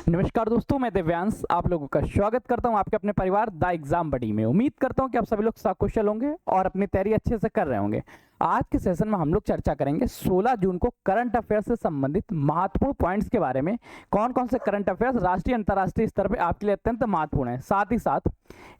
नमस्कार दोस्तों, मैं दिव्यांश आप लोगों का स्वागत करता हूं आपके अपने परिवार द एग्जाम बडी में। उम्मीद करता हूं कि आप सभी लोग सकुशल होंगे और अपनी तैयारी अच्छे से कर रहे होंगे। आज के सेशन में हम लोग चर्चा करेंगे 16 जून को करंट अफेयर से संबंधित महत्वपूर्ण पॉइंट्स के बारे में। कौन कौन से करंट अफेयर्स राष्ट्रीय अंतर्राष्ट्रीय स्तर पे आपके लिए अत्यंत महत्वपूर्ण है। साथ ही साथ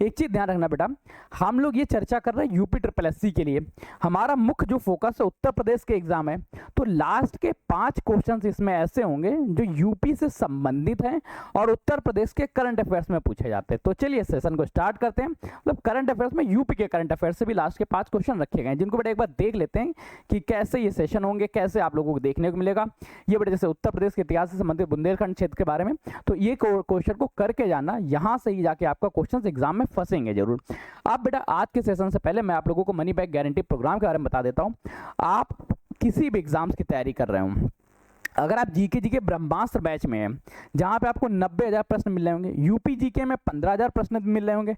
एक चीज ध्यान रखना बेटा, हम लोग ये चर्चा कर रहे हैं यूपी ट्रिपल एससी के लिए। हमारा मुख्य जो फोकस है उत्तर प्रदेश के एग्जाम है, तो लास्ट के 5 क्वेश्चन इसमें ऐसे होंगे जो यूपी से संबंधित हैं और उत्तर प्रदेश के करंट अफेयर्स में पूछे जाते हैं। तो चलिए सेशन को स्टार्ट करते हैं। मतलब करंट अफेयर्स में यूपी के करंट अफेयर्स से भी लास्ट के 5 क्वेश्चन रखे गए हैं, जिनको बेटा एक बार देख लेते हैं कि कैसे ये सेशन होंगे, कैसे आप लोगों को देखने को मिलेगा। ये बेटा जैसे उत्तर प्रदेश के इतिहास से संबंधित बुंदेलखंड क्षेत्र के बारे में, तो ये क्वेश्चन को करके जाना, यहाँ से ही जाके आपका क्वेश्चन एग्जाम में फंसेंगे जरूर। अब बेटा आज के सेशन से पहले मैं आप लोगों को मनी बैक गारंटी प्रोग्राम के बारे में बता देता हूँ। आप किसी भी एग्जाम्स की तैयारी कर रहे हो, अगर आप जीके जी के ब्रह्मास्त्र बैच में हैं, जहाँ पे आपको 90,000 प्रश्न मिल रहे होंगे, यूपी जीके में 15,000 प्रश्न मिल रहे होंगे,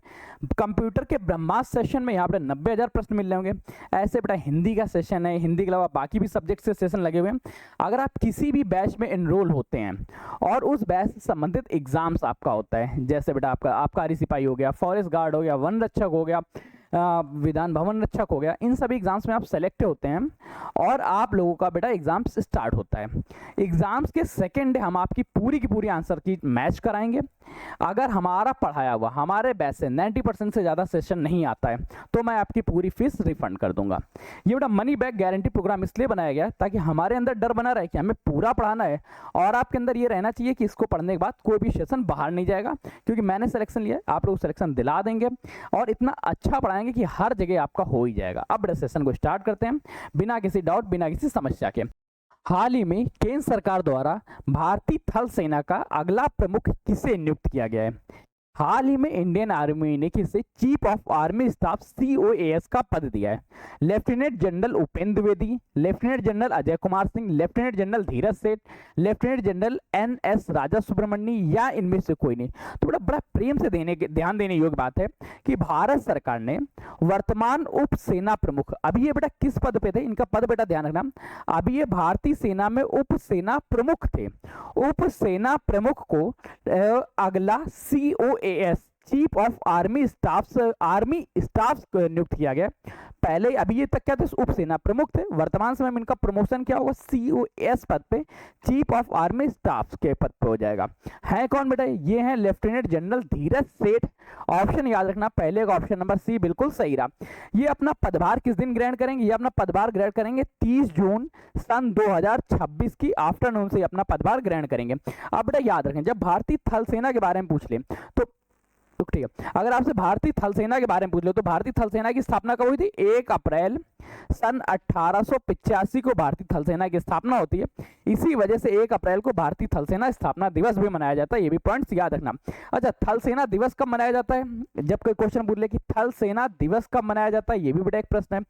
कंप्यूटर के ब्रह्मास्त्र सेशन में यहाँ पर 90,000 प्रश्न मिल रहे होंगे, ऐसे बेटा हिंदी का सेशन है, हिंदी के अलावा बाकी भी सब्जेक्ट से सेशन लगे हुए हैं। अगर आप किसी भी बैच में एनरोल होते हैं और उस बैच से संबंधित एग्जाम्स आपका होता है, जैसे बेटा आपका आबकारी सिपाही हो गया, फॉरेस्ट गार्ड हो गया, वन रक्षक हो गया, विधान भवन रक्षक हो गया, इन सभी एग्जाम्स में आप सेलेक्ट होते हैं और आप लोगों का बेटा एग्जाम्स स्टार्ट होता है। एग्जाम्स के सेकेंड डे हम आपकी पूरी की पूरी आंसर की मैच कराएंगे। अगर हमारा पढ़ाया हुआ हमारे बैच से 90% से ज़्यादा सेशन नहीं आता है तो मैं आपकी पूरी फीस रिफंड कर दूंगा। ये बेटा मनी बैक गारंटी प्रोग्राम इसलिए बनाया गया ताकि हमारे अंदर डर बना रहे कि हमें पूरा पढ़ाना है और आपके अंदर ये रहना चाहिए कि इसको पढ़ने के बाद कोई भी सेशन बाहर नहीं जाएगा, क्योंकि मैंने सिलेक्शन लिया है, आप लोग सिलेक्शन दिला देंगे और इतना अच्छा पढ़ाएंगे कि हर जगह आपका हो ही जाएगा। अब बेटा सेशन को स्टार्ट करते हैं बिना किसी डाउट, बिना किसी समस्या के। हाल ही में केंद्र सरकार द्वारा भारतीय थल सेना का अगला प्रमुख किसे नियुक्त किया गया है? हाल ही में इंडियन आर्मी ने किसे chief of army staff COAS का पद दिया है? Lieutenant general Upendra Dwivedi, lieutenant general Ajay Kumar Singh, lieutenant general Dheeraj Seth, lieutenant general NS Raja Subramanyam या इनमें से कोई नहीं। तो बड़ा प्रेम से ध्यान देने योग्य बात है कि भारत सरकार ने वर्तमान उप सेना प्रमुख, अभी ये बेटा किस पद पे थे, इनका पद बेटा ध्यान रखना, अभी ये भारतीय सेना में उप सेना प्रमुख थे। उप सेना प्रमुख को अगला COAS chief of army staff नियुक्त किया गया। पहले अभी ये तक क्या थे, उप सेना प्रमुख थे, वर्तमान समय में इनका प्रमोशन क्या होगा, COAS पद पे चीफ ऑफ आर्मी स्टाफ के पद पे हो जाएगा। है कौन बेटा? ये है लेफ्टिनेंट जनरल धीरज सेठ। ऑप्शन याद रखना, पहले का ऑप्शन नंबर C बिल्कुल सही रहा। ये अपना पदभार किस दिन ग्रहण करेंगे? ये अपना पदभार ग्रहण करेंगे 30 जून सन 2026 की आफ्टरनून से अपना पदभार ग्रहण करेंगे। अब बेटा याद रखें, जब भारतीय थल सेना के बारे में पूछ ले तो ठीक है, अगर आपसे भारतीय थल सेना के बारे में पूछ लो तो भारतीय थल सेना की स्थापना कब हुई थी? 1 अप्रैल सन 1885 को भारतीय थल सेना की स्थापना होती है। इसी वजह से 1 अप्रैल को भारतीय थल सेना स्थापना दिवस भी मनाया जाता है। ये भी पॉइंट्स याद रखना। अच्छा, थल सेना दिवस कब मनाया जाता है? जब कोई क्वेश्चन पूछ ले कि थल सेना दिवस कब मनाया जाता है, ये भी बेटा एक प्रश्न है।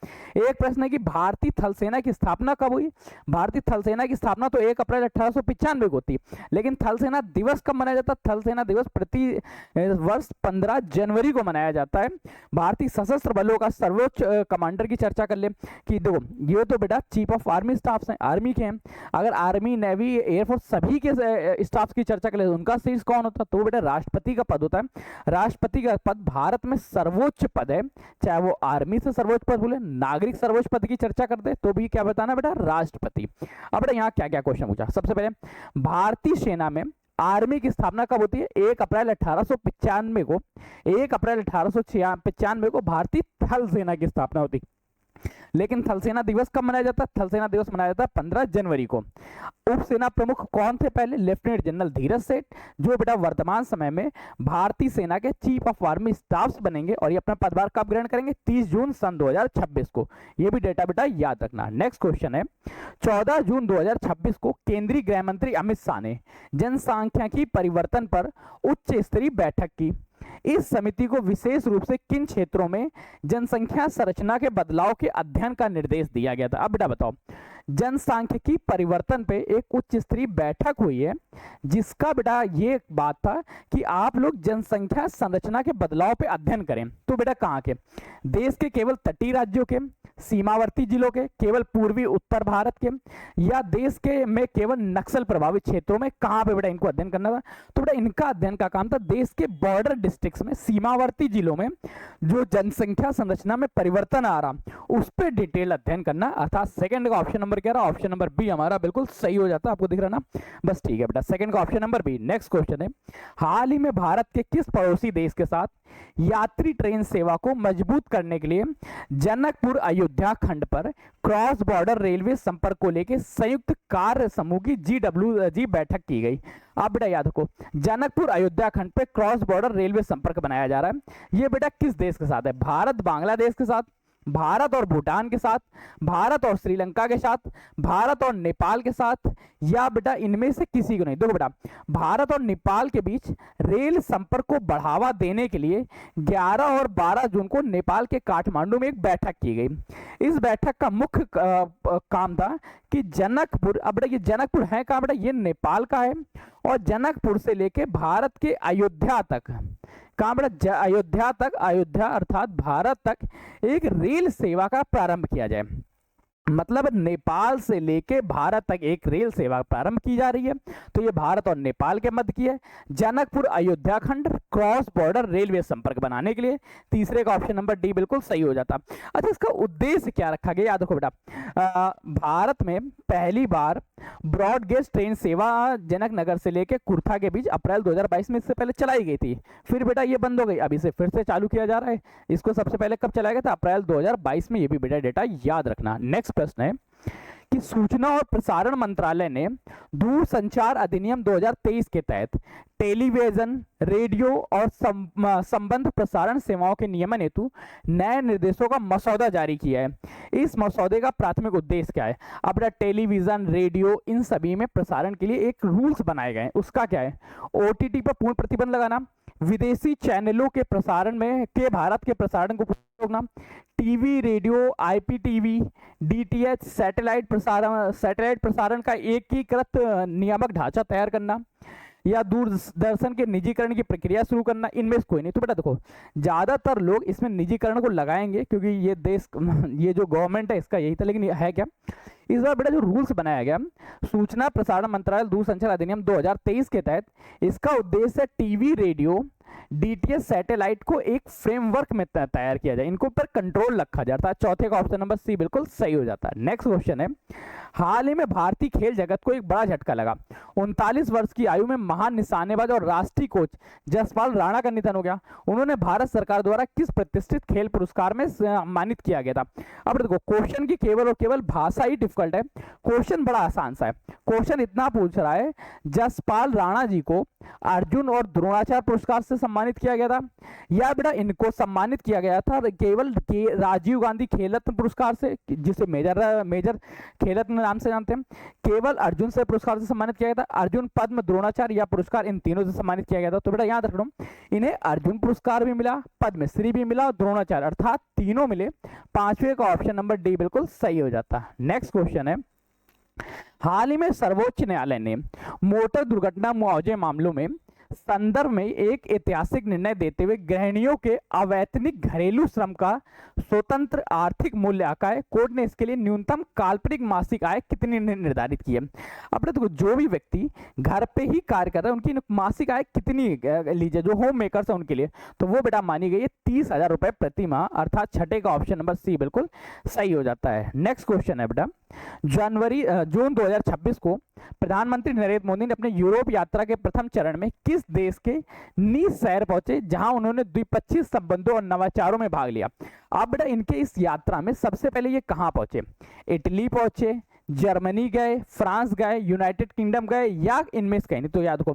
एक प्रश्न है कि भारतीय थल सेना की स्थापना कब हुई? भारतीय थल सेना की स्थापना तो 1 अप्रैल 1895 को होती है, लेकिन थल सेना दिवस कब मनाया जाता है? थल सेना दिवस प्रति वर्ष 15 जनवरी को मनाया जाता है। भारतीय सशस्त्र बलों का सर्वोच्च कमांडर की चर्चा कर ले कि देखो, ये तो बेटा चीफ ऑफ आर्मी स्टाफ हैं, आर्मी के हैं। अगर आर्मी, नेवी, एयरफोर्स सभी के स्टाफ की चर्चा कर ले तो उनका शीर्ष कौन होता है? तो बेटा राष्ट्रपति का पद होता है। राष्ट्रपति का पद भारत में सर्वोच्च पद है, चाहे वो आर्मी से सर्वोच्च पद बोले, नागरिक सर्वोच्च पद की चर्चा करते तो भी क्या बताना बेटा? राष्ट्रपति। अब बेटा यहाँ क्या क्या क्वेश्चन पूछा? सबसे पहले भारतीय सेना में आर्मी की स्थापना कब होती है? 1 अप्रैल 1895 को, 1 अप्रैल 1895 को भारतीय थल सेना की स्थापना होती है। लेकिन थल सेना दिवस कब मनाया जाता है? थल सेना दिवस मनाया जाता है 15 जनवरी को। उप सेना प्रमुख कौन थे पहले? लेफ्टिनेंट जनरल धीरज सेठ, जो बेटा वर्तमान समय में भारतीय सेना के चीफ ऑफ आर्मी स्टाफ बनेंगे और ये अपना पदभार कब ग्रहण करेंगे? 30 जून सन 2026 को। ये भी डेटा बेटा याद रखना। नेक्स्ट क्वेश्चन है, 14 जून 2026 को केंद्रीय गृह मंत्री अमित शाह ने जनसांख्यिकी परिवर्तन पर उच्च स्तरीय बैठक की। इस समिति को विशेष रूप से किन क्षेत्रों में जनसंख्या संरचना के बदलाव के अध्ययन का निर्देश दिया गया था? अब बेटा बताओ, जनसांख्यिकी परिवर्तन पे एक उच्च स्तरीय बैठक हुई है, जिसका बेटा ये बात था कि आप लोग जनसंख्या संरचना के बदलाव पे अध्ययन करें। तो बेटा कहाँ के? देश के केवल तटीय राज्यों के, सीमावर्ती जिलों के, केवल पूर्वी उत्तर भारत के, या देश के में केवल नक्सल प्रभावित क्षेत्रों में, कहाँ पे बेटा इनको अध्ययन करना था? तो बेटा इनका अध्ययन का काम था देश के बॉर्डर डिस्ट्रिक्ट्स में, सीमावर्ती जिलों में जो जनसंख्या संरचना में परिवर्तन आ रहा उस पर डिटेल अध्ययन करना। अर्थात सेकंड का ऑप्शन नंबर क्या रहा? ऑप्शन नंबर बी हमारा बिल्कुल सही हो जाता है। आपको दिख रहा ना? बस ठीक है बेटा, सेकंड का option number B. Next question है, हाल ही में भारत के किस पड़ोसी देश के साथ यात्री ट्रेन सेवा को मजबूत करने के लिए जनकपुर अयोध्या खंड पर क्रॉस बॉर्डर रेलवे संपर्क को लेकर संयुक्त कार्य समूह की GWG बैठक की गई? आप बेटा याद रखो, जनकपुर अयोध्या खंड पे क्रॉस बॉर्डर रेलवे संपर्क बनाया जा रहा है। ये बेटा किस देश के साथ है? भारत बांग्लादेश के साथ, भारत और भूटान के साथ, भारत और श्रीलंका के साथ, भारत और नेपाल के साथ, या बेटा इनमें से किसी को नहीं? देखो बेटा, भारत और नेपाल के बीच रेल संपर्क को बढ़ावा देने के लिए 11 और 12 जून को नेपाल के काठमांडू में एक बैठक की गई। इस बैठक का मुख्य काम था कि जनकपुर, अब बेटा ये जनकपुर है कहाँ बेटा? ये नेपाल का है, और जनकपुर से लेके भारत के अयोध्या तक, कहाँ बेटा? अयोध्या तक, अयोध्या अर्थात भारत तक एक रेल सेवा का प्रारंभ किया जाए। मतलब नेपाल से लेके भारत तक एक रेल सेवा प्रारंभ की जा रही है। तो ये भारत और नेपाल के मध्य की है, जनकपुर अयोध्या खंड क्रॉस बॉर्डर रेलवे संपर्क बनाने के लिए। तीसरे का ऑप्शन नंबर डी बिल्कुल सही हो जाता। अच्छा, इसका उद्देश्य क्या रखा गया? याद रखो बेटा, भारत में पहली बार ब्रॉडगेज ट्रेन सेवा जनक नगर से लेके कुर्था के बीच अप्रैल 2022 में इससे पहले चलाई गई थी। फिर बेटा ये बंद हो गई, अभी से फिर से चालू किया जा रहा है। इसको सबसे पहले कब चलाया गया था? अप्रैल 2022 में। ये भी बेटा डेटा याद रखना। नेक्स्ट प्रश्न है कि सूचना और प्रसारण मंत्रालय ने दूरसंचार अधिनियम 2023 के तहत टेलीविजन, रेडियो और संबंध प्रसारण सेवाओं के नियमन हेतु नए निर्देशों का मसौदा जारी किया है। इस मसौदे का प्राथमिक उद्देश्य क्या है? अब टेलीविजन, रेडियो, इन सभी में प्रसारण के लिए एक रूल्स बनाए गए हैं। उसका क्या है? OTT पर पूर्ण प्रतिबंध लगाना, विदेशी चैनलों के प्रसारण में के भारत के प्रसारण को रोकना, TV, radio, IPTV, DTH, satellite प्रसारण का एकीकृत नियामक ढांचा तैयार करना, या दूरदर्शन के निजीकरण की प्रक्रिया शुरू करना। इनमें से कोई नहीं। तो बेटा देखो, ज्यादातर लोग इसमें निजीकरण को लगाएंगे क्योंकि ये देश, ये जो गवर्नमेंट है इसका यही था। लेकिन है क्या इस बार बेटा जो रूल्स बनाया गया सूचना प्रसारण मंत्रालय दूरसंचार अधिनियम 2023 के तहत, इसका उद्देश्य है टीवी, रेडियो, DTH, सैटेलाइट को एक फ्रेमवर्क में तैयार किया जाए, इनको पर कंट्रोल रखा जाता है। चौथे का ऑप्शन नंबर सी बिल्कुल सही हो जाता है। नेक्स्ट क्वेश्चन है, हाल ही में भारतीय खेल जगत को एक बड़ा झटका लगा। 39 वर्ष की आयु में महान निशानेबाज और राष्ट्रीय कोच जसपाल राणा का निधन हो गया। उन्होंने भारत सरकार द्वारा किस प्रतिष्ठित खेल पुरस्कार में सम्मानित किया गया था? अब देखो, क्वेश्चन की केवल और केवल भाषा ही डिफिकल्ट है, क्वेश्चन बड़ा आसान सा है। क्वेश्चन इतना पूछ रहा है, जसपाल राणा जी को अर्जुन और द्रोणाचार्य पुरस्कार से सम्मानित किया गया था, या बेटा इनको सम्मानित किया गया था केवल राजीव गांधी खेल रत्न पुरस्कार से, जिसे मेजर खेल रत्न नाम से जानते हैं, केवल अर्जुन से पुरस्कार से सम्मानित किया गया था, अर्जुन, पद्म, द्रोणाचार्य या पुरस्कार, इन तीनों से सम्मानित किया गया था। तो बेटा याद रखना, इन्हें अर्जुन पुरस्कार भी मिला, पद्मश्री भी मिला और द्रोणाचार्य अर्थात तीनों मिले। पांचवे का ऑप्शन नंबर डी बिल्कुल सही हो जाता है। नेक्स्ट क्वेश्चन है, हाल ही में सर्वोच्च न्यायालय ने मोटर दुर्घटना मुआवजे मामलों में संदर्भ में एक ऐतिहासिक निर्णय देते हुए गृहिणियों के अवैतनिक घरेलू श्रम का स्वतंत्र आर्थिक मूल्य आय, कोर्ट ने इसके लिए न्यूनतम काल्पनिक मासिक आय कितनी निर्धारित की है? अब देखो, जो भी व्यक्ति घर पे ही कार्य कर रहे हैं उनकी मासिक आय कितनी लीजिए, जो होम मेकर्स है उनके लिए, तो वो बेटा मानी गई है 30,000 रुपए प्रति माह, अर्थात छठे का ऑप्शन नंबर सी बिल्कुल सही हो जाता है। नेक्स्ट क्वेश्चन है बेटा, जून 2026 को प्रधानमंत्री नरेंद्र मोदी ने अपने यूरोप यात्रा के प्रथम चरण में किस देश के नीस शहर पहुंचे, जहां उन्होंने द्विपक्षीय संबंधों और नवाचारों में भाग लिया? अब बेटा इनके इस यात्रा में सबसे पहले ये कहां पहुंचे? इटली पहुंचे, जर्मनी गए, फ्रांस गए, यूनाइटेड किंगडम गए, या इनमें से कहीं नहीं? तो याद रखो,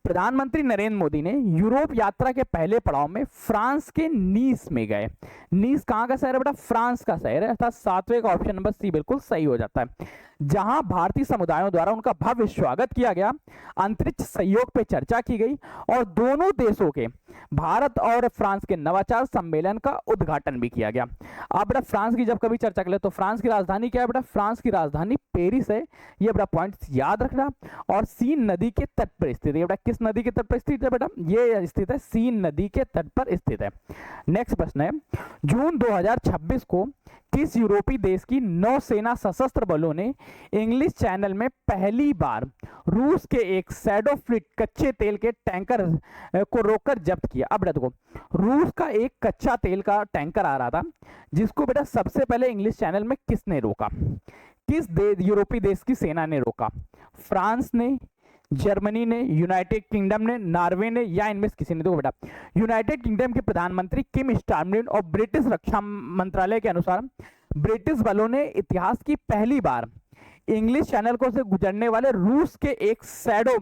प्रधानमंत्री नरेंद्र मोदी ने यूरोप यात्रा के पहले पड़ाव में फ्रांस के नीस में गए। नीस कहाँ का शहर है बेटा? फ्रांस का शहर है, अर्थात सातवें का ऑप्शन नंबर सी बिल्कुल सही हो जाता है। जहां भारतीय समुदायों द्वारा उनका भव्य स्वागत किया गया, अंतरिक्ष सहयोग पे चर्चा की गई और दोनों देशों के भारत और फ्रांस के नवाचार सम्मेलन का उद्घाटन भी किया गया। अब बेटा फ्रांस की जब कभी चर्चा करें तो फ्रांस की राजधानी क्या है बेटा? फ्रांस की राजधानी राजधानी पेरिस है, ये बड़ा पॉइंट याद रखना। और सीन नदी के तट पर स्थित है, ये बेटा किस नदी के तट पर स्थित है बेटा, ये स्थित है सीन नदी के तट पर स्थित है। नेक्स्ट प्रश्न है, जून 2026 को किस यूरोपीय देश की नौसेना सशस्त्र बलों ने इंग्लिश चैनल में पहली बार रूस के एक शैडो फ्लीट कच्चे तेल के टैंकर को रोककर जब्त किया? अब बेटा देखो, रूस का एक कच्चा तेल का टैंकर आ रहा था, जिसको बेटा सबसे पहले इंग्लिश चैनल में किसने रोका? किस यूरोपीय देश की सेना ने रोका? फ्रांस ने, जर्मनी ने, यूनाइटेड किंगडम ने, नॉर्वे ने, या इनमें से किसी ने? देखो बेटा, यूनाइटेड किंगडम के प्रधानमंत्री किम स्टार्मर और ब्रिटिश रक्षा मंत्रालय के अनुसार ब्रिटिश बलों ने इतिहास की पहली बार इंग्लिश चैनल को से गुजरने वाले रूस के एक शैडो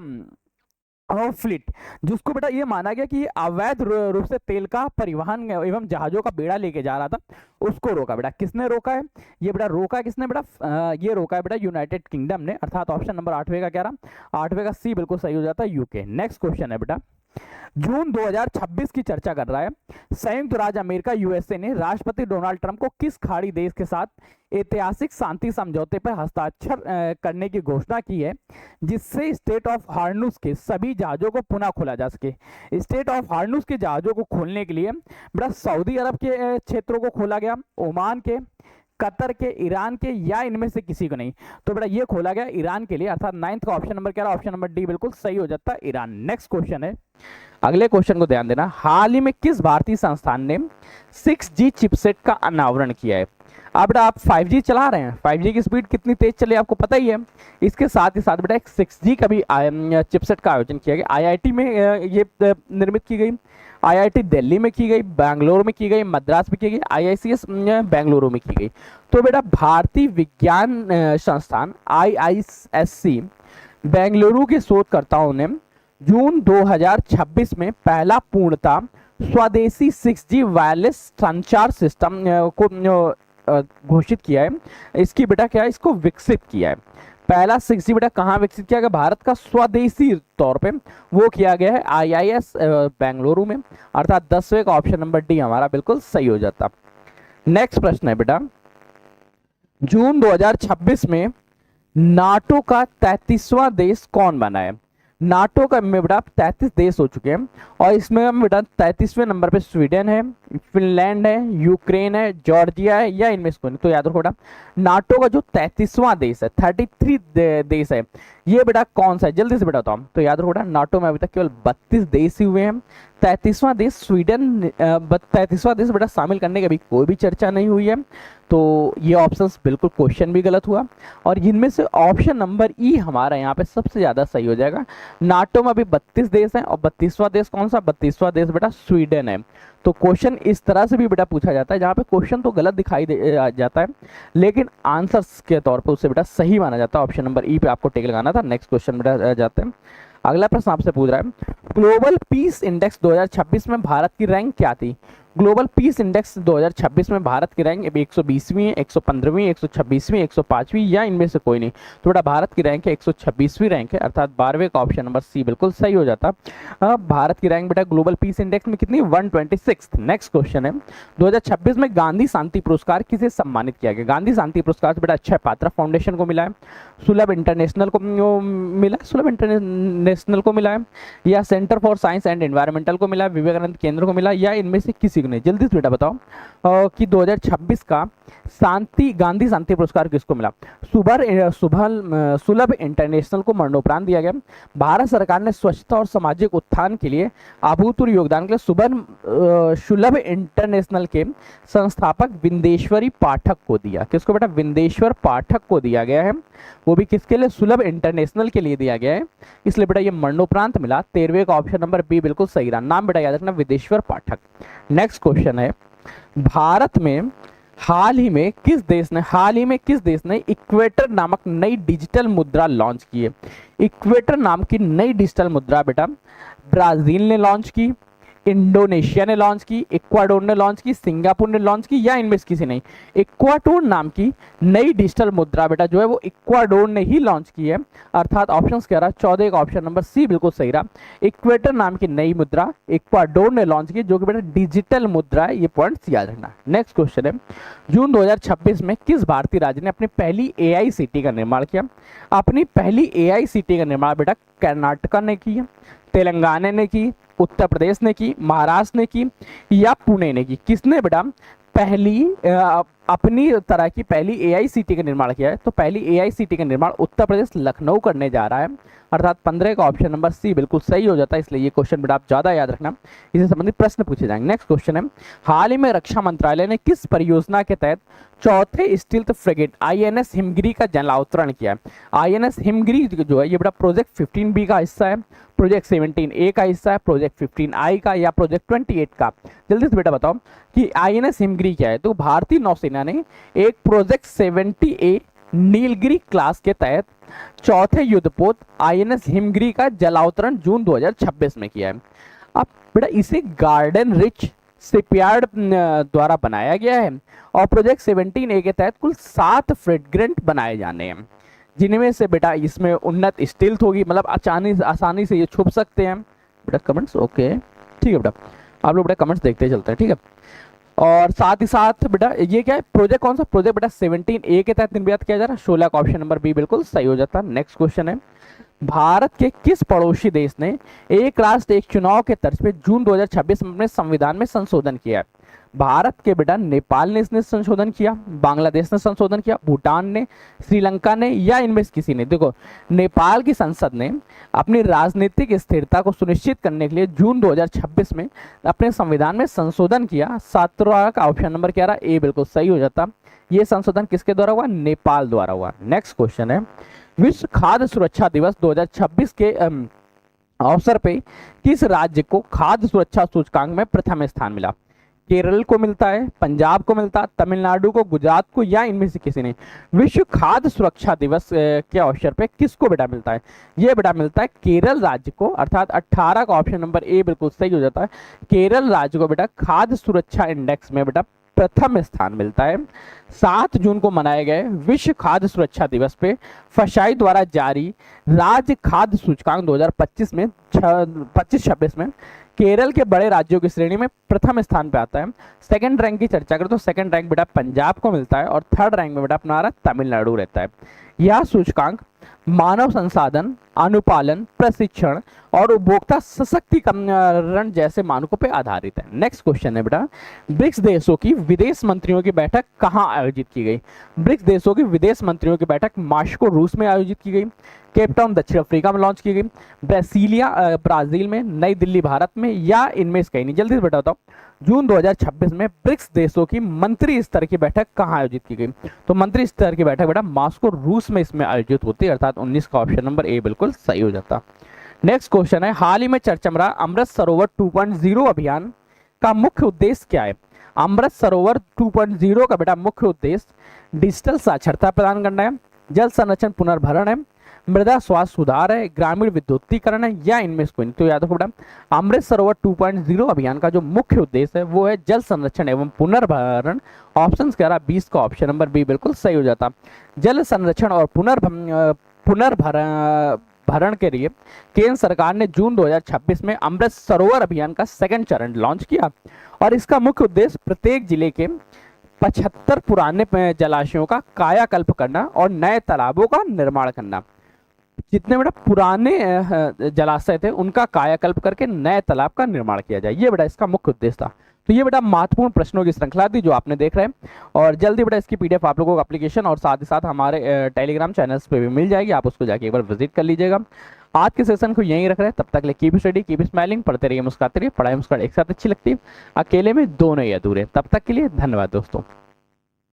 फ्लीट, जिसको बेटा ये माना गया कि अवैध रूप से तेल का परिवहन एवं जहाजों का बेड़ा लेके जा रहा था, उसको रोका। बेटा किसने रोका है? ये बेटा रोका किसने बेटा? ये रोका है बेटा यूनाइटेड किंगडम ने, अर्थात ऑप्शन नंबर 8वें का क्या रहा? 8वें का सी बिल्कुल सही हो जाता है, यूके। नेक्स्ट क्वेश्चन है बेटा, जून 2026 की चर्चा कर रहा है। संयुक्त राज्य अमेरिका यूएसए ने राष्ट्रपति डोनाल्ड ट्रंप को किस खाड़ी देश के साथ ऐतिहासिक शांति समझौते पर हस्ताक्षर करने की घोषणा की है, जिससे स्टेट ऑफ हॉर्मुज के सभी जहाजों को पुनः खोला जा सके? स्टेट ऑफ हॉर्मुज के जहाजों को खोलने के लिए बेटा सऊदी अरब के क्षेत्रों को खोला गया, ओमान के, कतर के, ईरान के, या इनमें से किसी को नहीं? तो बेटा ये खोला गया ईरान के लिए, अर्थात 9th का ऑप्शन नंबर क्या रहा? ऑप्शन नंबर डी बिल्कुल सही हो जाता है, ईरान। नेक्स्ट क्वेश्चन है, अगले क्वेश्चन को ध्यान देना। हाल ही में किस भारतीय संस्थान ने 6G चिपसेट का अनावरण किया है? अब बेटा आप 5G चला रहे हैं, 5G की स्पीड कितनी तेज चले आपको पता ही है। इसके साथ ही साथ बेटा एक 6G का भी चिपसेट का आयोजन किया गया। IIT में ये निर्मित की गई, IIT दिल्ली में की गई, बेंगलुरु में की गई, मद्रास में की गई, IICS बेंगलुरु में की गई। तो बेटा भारतीय विज्ञान संस्थान IISc बेंगलुरु के शोधकर्ताओं ने जून 2026 में पहला पूर्णतः स्वदेशी 6G वायरलेस संचार सिस्टम को घोषित किया है। इसकी बेटा क्या है? इसको विकसित किया है। पहला 6G बेटा कहाँ विकसित किया गया? भारत का स्वदेशी तौर पे वो किया गया है IIS बेंगलुरु में, अर्थात 10वें का ऑप्शन नंबर डी हमारा बिल्कुल सही हो जाता। नेक्स्ट प्रश्न है बेटा, जून 2026 में नाटो का 33वां देश कौन बना है? नाटो का में बेटा 33 देश हो चुके हैं, और इसमें बेटा 33वें नंबर पे स्वीडन है, फिनलैंड है, यूक्रेन है, जॉर्जिया है, या इनमें से कोई नहीं? तो याद रखो बेटा, नाटो का जो 33वां देश है, 33 देश है, ये बेटा कौन सा है? जल्दी से बेटा बताओ। तो याद रखो बेटा, नाटो में अभी तक केवल 32 देश ही हुए हैं। 33वां देश स्वीडन, 33वां देश बेटा शामिल करने की अभी कोई भी चर्चा नहीं हुई है, तो ये ऑप्शंस बिल्कुल क्वेश्चन भी गलत हुआ। और इनमें से ऑप्शन नंबर ई हमारा यहाँ पे सबसे ज्यादा सही हो जाएगा। नाटो में अभी 32 देश हैं, और 32वां देश कौन सा? 32वां देश बेटा स्वीडन है। तो क्वेश्चन इस तरह से भी बेटा पूछा जाता है, जहाँ पे क्वेश्चन तो गलत दिखाई जाता है, लेकिन आंसर्स के तौर पे उससे बेटा सही माना जाता है। ऑप्शन नंबर ई पे आपको टिक लगाना था। नेक्स्ट क्वेश्चन बेटा जाते हैं। अगला प्रश्न आपसे पूछ रहा है, ग्लोबल पीस इंडेक्स 2026 में भारत की रैंक क्या थी? ग्लोबल पीस इंडेक्स 2026 में भारत की रैंक 120वीं है, 115वीं, 126वीं, 105वीं, या इनमें से कोई नहीं? तो बेटा भारत की रैंक है 126वीं रैंक है, अर्थात 12वें का ऑप्शन नंबर सी बिल्कुल सही हो जाता। भारत की रैंक बेटा ग्लोबल पीस इंडेक्स में कितनी? 126। नेक्स्ट क्वेश्चन है, 2026 में गांधी शांति पुरस्कार किसे सम्मानित किया गया? गांधी शांति पुरस्कार बेटा अक्षय पात्रा फाउंडेशन को मिला है, सुलभ इंटरनेशनल को मिला है, सुलभ इंटरनेशनल को मिला है, या centre for science and environmental को मिला है, विवेकानंद केंद्र को मिला, या इनमें से किसी को नहीं? जल्दी से बेटा बताओ कि 2026 का गांधी शांति पुरस्कार किसको मिला? सुलभ इंटरनेशनल को मरणोपरांत दिया गया। भारत सरकार ने स्वच्छता और सामाजिक उत्थान के लिए अभूतपूर्व योगदान के लिए सुलभ इंटरनेशनल के संस्थापक विंदेश्वरी पाठक को दिया। किसको बेटा? विंदेश्वर पाठक को दिया गया है, वो भी किसके लिए? सुलभ इंटरनेशनल के लिए दिया गया है, इसलिए बेटा ये मरणोपरांत मिला। 13वें का ऑप्शन नंबर बी बिल्कुल सही रहा। नाम बेटा याद रखना, विदेश्वर पाठक। नेक्स्ट क्वेश्चन है, भारत में हाल ही में किस देश ने इक्वेटर नामक नई डिजिटल मुद्रा लॉन्च की है? इक्वेटर नाम की नई डिजिटल मुद्रा बेटा ब्राजील ने लॉन्च की, इंडोनेशिया ने लॉन्च की, इक्वाडोर ने लॉन्च की, सिंगापुर ने लॉन्च की, या इनमें से किसी ने? इक्वाडोर नाम की नई डिजिटल मुद्रा बेटा जो है वो इक्वाडोर ने ही लॉन्च की है, अर्थात ऑप्शन कह रहा है 14 का ऑप्शन नंबर सी बिल्कुल सही रहा। इक्वेटर नाम की नई मुद्रा इक्वाडोर ने लॉन्च की, जो कि बेटा डिजिटल मुद्रा है, ये पॉइंट्स याद रखना। नेक्स्ट क्वेश्चन है, जून 2026 में किस भारतीय राज्य ने अपनी पहली एआईसीटी का निर्माण किया? अपनी पहली एआईसीटी का निर्माण बेटा कर्नाटका ने की, तेलंगाना ने की, उत्तर प्रदेश ने की, महाराष्ट्र ने की, या पुणे ने की? किसने बेटा पहली अपनी तरह की पहली एआईसीटी का निर्माण किया है? तो पहली एआईसीटी का निर्माण उत्तर प्रदेश लखनऊ करने जा रहा है, अर्थात 15 का ऑप्शन नंबर सी बिल्कुल सही हो जाता है। इसलिए ये क्वेश्चन बेटा आप ज्यादा याद रखना, इससे संबंधित प्रश्न पूछे जाएंगे। नेक्स्ट क्वेश्चन है, हाल ही में रक्षा मंत्रालय ने किस परियोजना के तहत चौथे स्टील्थ फ्रिगेट आईएनएस हिमगिरी का जलावतरण किया है? आईएनएस हिमगिरी जो है ये बेटा प्रोजेक्ट 15B का हिस्सा है, प्रोजेक्ट 17A का हिस्सा है, प्रोजेक्ट 15I का, या प्रोजेक्ट 28 का? जल्दी से बेटा बताओ कि आईएनएस हिमगिरी क्या है। तो भारतीय नौसेना ने एक प्रोजेक्ट 70A नीलगिरी क्लास के तहत चौथे युद्धपोत आईएनएस हिमगिरी का जलावतरण जून 2026 में किया है। अब बेटा इसे गार्डन रिच शिपयार्ड द्वारा बनाया गया है, और प्रोजेक्ट 17A के तहत कुल 7 फ्रिगेट बनाए जाने हैं, जिनमें से बेटा इसमें उन्नत स्टील्थ होगी, मतलब आसानी से ये छुप सकते हैं। बेटा कमेंट्स ओके, ठीक है बेटा, आप लोग बेटा कमेंट्स देखते चलते हैं, ठीक है। और साथ ही साथ बेटा ये क्या है प्रोजेक्ट, कौन सा प्रोजेक्ट बेटा 17A के तहत निर्मित किया जा रहा है? 16 का ऑप्शन नंबर बी बिल्कुल सही हो जाता है। नेक्स्ट क्वेश्चन है, भारत के किस पड़ोसी देश ने एक राष्ट्र एक चुनाव के तर्ज पे जून 2026 में अपने संविधान में संशोधन किया है? भारत के बेटा नेपाल ने इसने संशोधन किया, बांग्लादेश ने संशोधन किया, भूटान ने, श्रीलंका ने, या इनमें से किसी ने? देखो नेपाल की संसद ने अपनी राजनीतिक स्थिरता को सुनिश्चित करने के लिए जून 2026 में अपने संविधान में संशोधन किया। 17 का ऑप्शन नंबर क्या रहा? ए बिल्कुल सही हो जाता। ये संशोधन किसके द्वारा हुआ? नेपाल द्वारा हुआ। नेक्स्ट क्वेश्चन है, विश्व खाद्य सुरक्षा दिवस 2026 के अवसर पे किस राज्य को खाद्य सुरक्षा सूचकांक में प्रथम स्थान मिला? केरल को मिलता है, पंजाब को मिलता है, तमिलनाडु को, गुजरात को, या इनमें से किसी ने? विश्व खाद्य सुरक्षा दिवस के अवसर पे किसको बेटा मिलता है? ये बेटा मिलता है केरल राज्य को, अर्थात 18 का ऑप्शन नंबर ए बिल्कुल सही हो जाता है। केरल राज्य को बेटा खाद्य सुरक्षा इंडेक्स में बेटा प्रथम स्थान मिलता है। 7 जून को मनाए गए विश्व खाद्य सुरक्षा दिवस पे फसाई द्वारा जारी राज्य खाद्य सूचकांक 2025 में 25-26 में केरल के बड़े राज्यों की श्रेणी में प्रथम स्थान पे आता है। सेकंड रैंक की चर्चा करें तो सेकंड रैंक बेटा पंजाब को मिलता है, और थर्ड रैंक में बेटा अपना तमिलनाडु रहता है। यह सूचकांक मानव संसाधन, अनुपालन, प्रशिक्षण और उपभोक्ता सशक्तिकरण जैसे मानकों पर आधारित है। नेक्स्ट क्वेश्चन है बेटा, ब्रिक्स देशों की विदेश मंत्रियों की बैठक कहाँ आयोजित की गई? ब्रिक्स देशों की विदेश मंत्रियों की बैठक मास्को रूस में आयोजित की गई, केप टाउन दक्षिण अफ्रीका में लॉन्च की गई, ब्रासीलिया ब्राजील में, नई दिल्ली भारत में, या इनमें से कहीं नहीं? जल्दी से बेटा बताओ, जून 2026 में ब्रिक्स देशों की मंत्री स्तर की बैठक कहाँ आयोजित की गई? तो मंत्री स्तर की बैठक बेटा मास्को रूस में इसमें आयोजित होती है, अर्थात 19 का ऑप्शन नंबर ए बिल्कुल सही हो जाता। नेक्स्ट क्वेश्चन है, हाल ही में चर्चा में रहा अमृत सरोवर 2.0 अभियान का मुख्य उद्देश्य क्या है? अमृत सरोवर 2.0 का बेटा मुख्य उद्देश्य डिजिटल साक्षरता प्रदान करना है, जल संरक्षण पुनर्भरण है, मृदा स्वास्थ्य सुधार है, ग्रामीण विद्युतीकरण है, या इनमें से कोई? तो याद रखो बेटा अमृत सरोवर 2.0 अभियान का जो मुख्य उद्देश्य है वो है जल संरक्षण एवं पुनर्भरण। ऑप्शन कह रहा 20 का ऑप्शन नंबर बी बिल्कुल सही हो जाता। जल संरक्षण और पुनर्भरण के लिए केंद्र सरकार ने जून 2026 में अमृत सरोवर अभियान का सेकंड चरण लॉन्च किया, और इसका मुख्य उद्देश्य प्रत्येक जिले के 75 पुराने जलाशयों का कायाकल्प करना और नए तालाबों का निर्माण करना। जितने बेटा पुराने जलाशय थे उनका कायाकल्प करके नए तालाब का निर्माण किया जाए, ये बेटा इसका मुख्य उद्देश्य था। तो ये बेटा महत्वपूर्ण प्रश्नों की श्रृंखला थी जो आपने देख रहे हैं, और जल्दी बेटा इसकी पीडीएफ आप लोगों को एप्लीकेशन और साथ ही साथ हमारे टेलीग्राम चैनल्स पे भी मिल जाएगी, आप उसको जाके एक बार विजिट कर लीजिएगा। आज के सेशन को यहीं रख रहे हैं, तब तक के लिए कीप स्टडी, कीप स्माइलिंग, पढ़ते रहिए, मुस्कुराते रहिए। पढ़ाई मुस्कुराहट एक साथ अच्छी लगती है, अकेले में दोनों ही अधूरे। तब तक के लिए धन्यवाद दोस्तों।